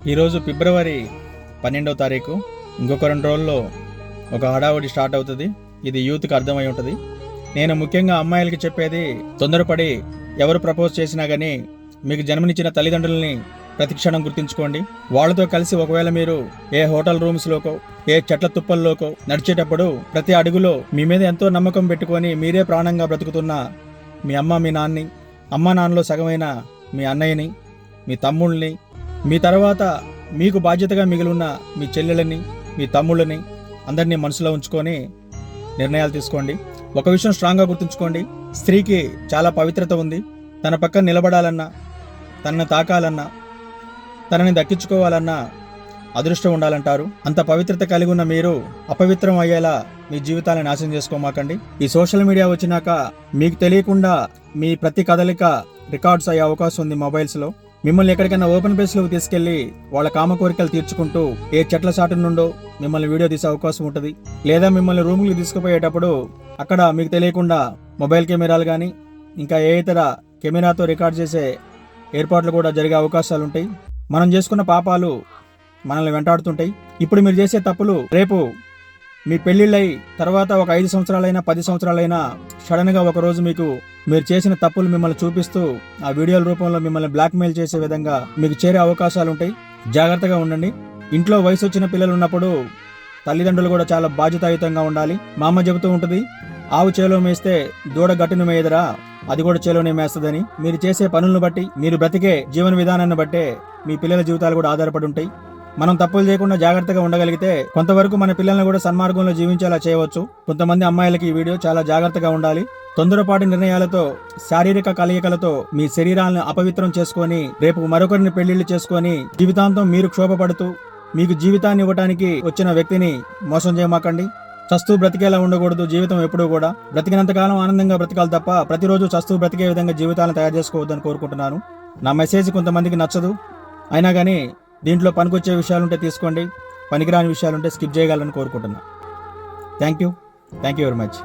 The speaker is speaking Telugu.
ఈరోజు ఫిబ్రవరి 12వ తారీఖు. ఇంకొక 2 రోజుల్లో ఒక హడావుడి స్టార్ట్ అవుతుంది. ఇది యూత్కి అర్థమై ఉంటుంది. నేను ముఖ్యంగా అమ్మాయిలకి చెప్పేది, తొందరపడి ఎవరు ప్రపోజ్ చేసినా కానీ మీకు జన్మనిచ్చిన తల్లిదండ్రులని ప్రతిక్షణం గుర్తుంచుకోండి. వాళ్ళతో కలిసి ఒకవేళ మీరు ఏ హోటల్ రూమ్స్లోకో ఏ చెట్ల తుప్పల్లోకో నడిచేటప్పుడు ప్రతి అడుగులో మీ మీద ఎంతో నమ్మకం పెట్టుకొని మీరే ప్రాణంగా బ్రతుకుతున్న మీ అమ్మ మీ నాన్నని, అమ్మ నాన్నలో సగమైన మీ అన్నయ్యని, మీ తమ్ముళ్ళని, మీ తర్వాత మీకు బాధ్యతగా మిగిలిన మీ చెల్లెలని, మీ తమ్ముళ్ళని అందరినీ మనసులో ఉంచుకొని నిర్ణయాలు తీసుకోండి. ఒక విషయం స్ట్రాంగ్గా గుర్తుంచుకోండి, స్త్రీకి చాలా పవిత్రత ఉంది. తన పక్కన నిలబడాలన్నా, తనని తాకాలన్నా, తనని దక్కించుకోవాలన్నా అదృష్టం ఉండాలంటారు. అంత పవిత్రత కలిగి ఉన్న మీరు అపవిత్రం అయ్యేలా మీ జీవితాలను నాశనం చేసుకోమాకండి. ఈ సోషల్ మీడియా వచ్చినాక మీకు తెలియకుండా మీ ప్రతి కదలిక రికార్డ్స్ అయ్యే అవకాశం ఉంది మొబైల్స్లో. మిమ్మల్ని ఎక్కడికైనా ఓపెన్ ప్లేస్లోకి తీసుకెళ్లి వాళ్ళ కామ కోరికలు తీర్చుకుంటూ ఏ చెట్ల చాటు నుండో మిమ్మల్ని వీడియో తీసే అవకాశం ఉంటుంది. లేదా మిమ్మల్ని రూమ్కి తీసుకుపోయేటప్పుడు అక్కడ మీకు తెలియకుండా మొబైల్ కెమెరాలు కానీ ఇంకా ఏ ఇతర కెమెరాతో రికార్డ్ చేసే ఏర్పాట్లు కూడా జరిగే అవకాశాలు ఉంటాయి. మనం చేసుకున్న పాపాలు మనల్ని వెంటాడుతుంటాయి. ఇప్పుడు మీరు చేసే తప్పులు రేపు మీ పెళ్లిళ్ళై తర్వాత ఒక 5 సంవత్సరాలైనా 10 సంవత్సరాలైనా సడన్గా ఒకరోజు మీరు చేసిన తప్పులు మిమ్మల్ని చూపిస్తూ ఆ వీడియోల రూపంలో మిమ్మల్ని బ్లాక్మెయిల్ చేసే విధంగా మీకు చేరే అవకాశాలు ఉంటాయి. జాగ్రత్తగా ఉండండి. ఇంట్లో వయసు వచ్చిన పిల్లలు ఉన్నప్పుడు తల్లిదండ్రులు కూడా చాలా బాధ్యతాయుతంగా ఉండాలి. మా అమ్మ చెబుతూ ఉంటుంది, ఆవు చేలో మేస్తే దూడ గట్టును మేయదరా, అది కూడా చేలోనే మేస్తుందని. మీరు చేసే పనులను బట్టి, మీరు బ్రతికే జీవన విధానాన్ని బట్టే మీ పిల్లల జీవితాలు కూడా ఆధారపడి ఉంటాయి. మనం తప్పులు చేయకుండా జాగ్రత్తగా ఉండగలిగితే కొంతవరకు మన పిల్లల్ని కూడా సన్మార్గంలో జీవించేలా చేయవచ్చు. కొంతమంది అమ్మాయిలకి ఈ వీడియో చాలా జాగ్రత్తగా ఉండాలి. తొందరపాటి నిర్ణయాలతో, శారీరక కలయికలతో మీ శరీరాలను అపవిత్రం చేసుకొని రేపు మరొకరిని పెళ్లిళ్లు చేసుకొని జీవితాంతం మీరు క్షోభపడుతూ మీకు జీవితాన్ని ఇవ్వడానికి వచ్చిన వ్యక్తిని మోసం చేయమాకండి. చస్తూ బ్రతికేలా ఉండకూడదు. జీవితం ఎప్పుడూ కూడా బ్రతికినంతకాలం ఆనందంగా బ్రతకాలి తప్ప ప్రతిరోజు చస్తూ బ్రతికే విధంగా జీవితాలను తయారు చేసుకోవద్దని కోరుకుంటున్నాను. నా మెసేజ్ కొంతమందికి నచ్చదు, అయినా కానీ దీంట్లో పనికొచ్చే విషయాలుంటే తీసుకోండి, పనికిరాని విషయాలుంటే స్కిప్ చేయగలని కోరుకుంటున్నాను. Thank you very much.